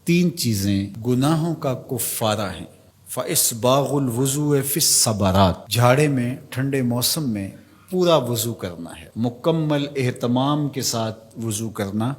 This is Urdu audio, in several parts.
تین چیزیں گناہوں کا کفارہ ہیں۔ فَإِسْبَاغُ الْوُضُوءِ فِي الصَّبَرَاتِ، جھاڑے میں ٹھنڈے موسم میں پورا وضو کرنا ہے، مکمل اہتمام کے ساتھ وضو کرنا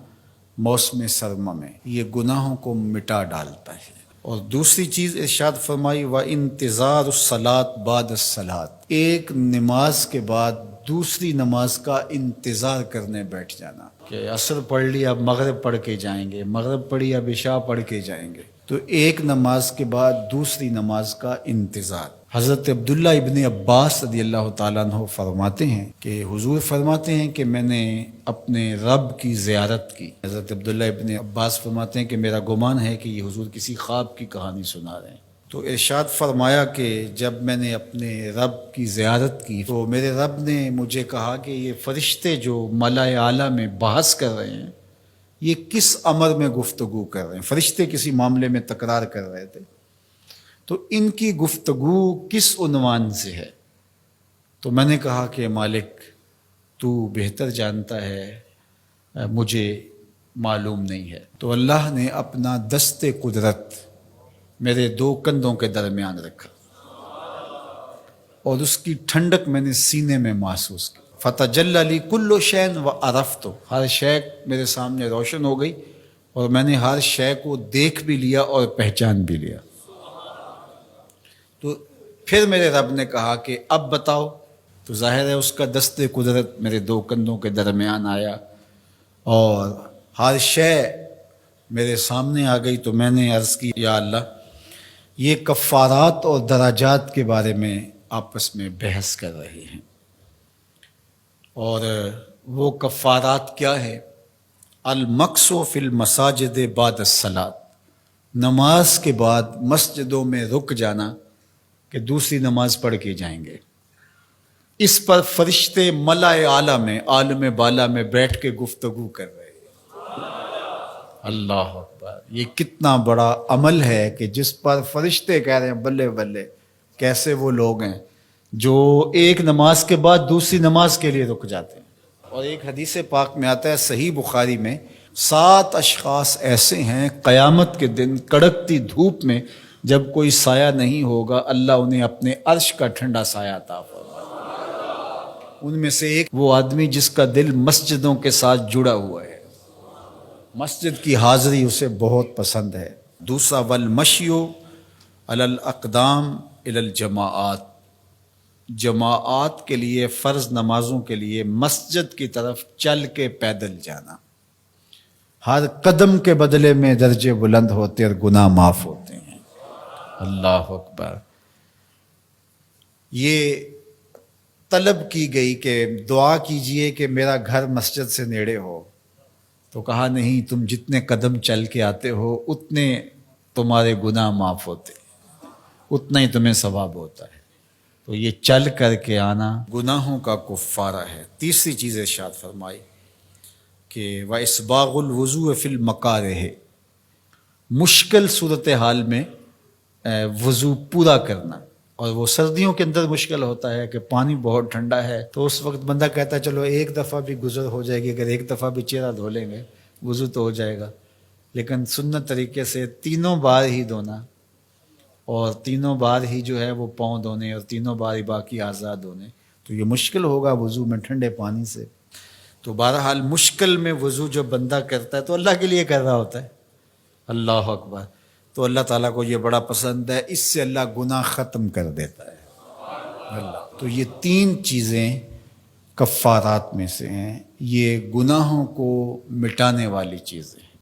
موسم سرما میں، یہ گناہوں کو مٹا ڈالتا ہے۔ اور دوسری چیز ارشاد فرمائی وَإِنْتِظَارُ الصَّلَاةِ بَعْدَ الصَّلَاةِ، ایک نماز کے بعد دوسری نماز کا انتظار کرنے بیٹھ جانا، کہ عصر پڑھ لی اب مغرب پڑھ کے جائیں گے، مغرب پڑھی اب عشاء پڑھ کے جائیں گے، تو ایک نماز کے بعد دوسری نماز کا انتظار۔ حضرت عبداللہ ابن عباس رضی اللہ تعالیٰ عنہ فرماتے ہیں کہ حضور فرماتے ہیں کہ میں نے اپنے رب کی زیارت کی۔ حضرت عبداللہ ابن عباس فرماتے ہیں کہ میرا گمان ہے کہ یہ حضور کسی خواب کی کہانی سنا رہے ہیں۔ تو ارشاد فرمایا کہ جب میں نے اپنے رب کی زیارت کی تو میرے رب نے مجھے کہا کہ یہ فرشتے جو ملائے اعلیٰ میں بحث کر رہے ہیں، یہ کس امر میں گفتگو کر رہے ہیں؟ فرشتے کسی معاملے میں تکرار کر رہے تھے، تو ان کی گفتگو کس عنوان سے ہے؟ تو میں نے کہا کہ مالک تو بہتر جانتا ہے، مجھے معلوم نہیں ہے۔ تو اللہ نے اپنا دست قدرت میرے دو کندھوں کے درمیان رکھا اور اس کی ٹھنڈک میں نے سینے میں محسوس کی۔ فَتَجَلَّ لِي كُلُّ شَيْءٍ وَعَرَفْتُ، ہر شے میرے سامنے روشن ہو گئی اور میں نے ہر شے کو دیکھ بھی لیا اور پہچان بھی لیا۔ تو پھر میرے رب نے کہا کہ اب بتاؤ، تو ظاہر ہے اس کا دست قدرت میرے دو کندھوں کے درمیان آیا اور ہر شے میرے سامنے آ گئی۔ تو میں نے عرض کی یا اللہ، یہ کفارات اور درجات کے بارے میں آپس میں بحث کر رہے ہیں، اور وہ کفارات کیا ہے؟ المکث فی المساجد بعد الصلاۃ، نماز کے بعد مسجدوں میں رک جانا کہ دوسری نماز پڑھ کے جائیں گے۔ اس پر فرشتے ملائے اعلیٰ میں، عالم بالا میں بیٹھ کے گفتگو کر رہے ہیں۔ اللہ اکبر، یہ کتنا بڑا عمل ہے کہ جس پر فرشتے کہہ رہے ہیں بلے بلے، کیسے وہ لوگ ہیں جو ایک نماز کے بعد دوسری نماز کے لیے رک جاتے ہیں۔ اور ایک حدیث پاک میں آتا ہے صحیح بخاری میں، 7 اشخاص ایسے ہیں قیامت کے دن کڑکتی دھوپ میں جب کوئی سایہ نہیں ہوگا، اللہ انہیں اپنے عرش کا ٹھنڈا سایہ عطا فرمائے۔ ان میں سے ایک وہ آدمی جس کا دل مسجدوں کے ساتھ جڑا ہوا ہے، مسجد کی حاضری اسے بہت پسند ہے۔ دوسرا والمشی علی الاقدام الی الجماعات، جماعات کے لیے فرض نمازوں کے لیے مسجد کی طرف چل کے پیدل جانا، ہر قدم کے بدلے میں درجے بلند ہوتے اور گناہ معاف ہوتے ہیں۔ اللہ اکبر۔ یہ طلب کی گئی کہ دعا کیجئے کہ میرا گھر مسجد سے نیڑے ہو، تو کہا نہیں، تم جتنے قدم چل کے آتے ہو اتنے تمہارے گناہ معاف ہوتے، اتنا ہی تمہیں ثواب ہوتا ہے۔ تو یہ چل کر کے آنا گناہوں کا کفارہ ہے۔ تیسری چیز ارشاد فرمائی کہ وَإِسْبَاغُ الْوُضُوءِ فِي الْمَكَارِهِ، مشکل صورتحال میں وضو پورا کرنا، اور وہ سردیوں کے اندر مشکل ہوتا ہے کہ پانی بہت ٹھنڈا ہے، تو اس وقت بندہ کہتا ہے چلو ایک دفعہ بھی گزر ہو جائے گی، اگر ایک دفعہ بھی چہرہ دھو لیں گے وضو تو ہو جائے گا، لیکن سنت طریقے سے 3 بار ہی دھونا، اور 3 بار ہی جو ہے وہ پاؤں دھونے، اور 3 بار ہی باقی اعضاء دھونے، تو یہ مشکل ہوگا وضو میں ٹھنڈے پانی سے۔ تو بہرحال مشکل میں وضو جو بندہ کرتا ہے تو اللہ کے لیے کر رہا ہوتا ہے۔ اللہ اکبر۔ تو اللہ تعالیٰ کو یہ بڑا پسند ہے، اس سے اللہ گناہ ختم کر دیتا ہے اللہ۔ تو یہ 3 چیزیں کفارات میں سے ہیں، یہ گناہوں کو مٹانے والی چیزیں ہیں۔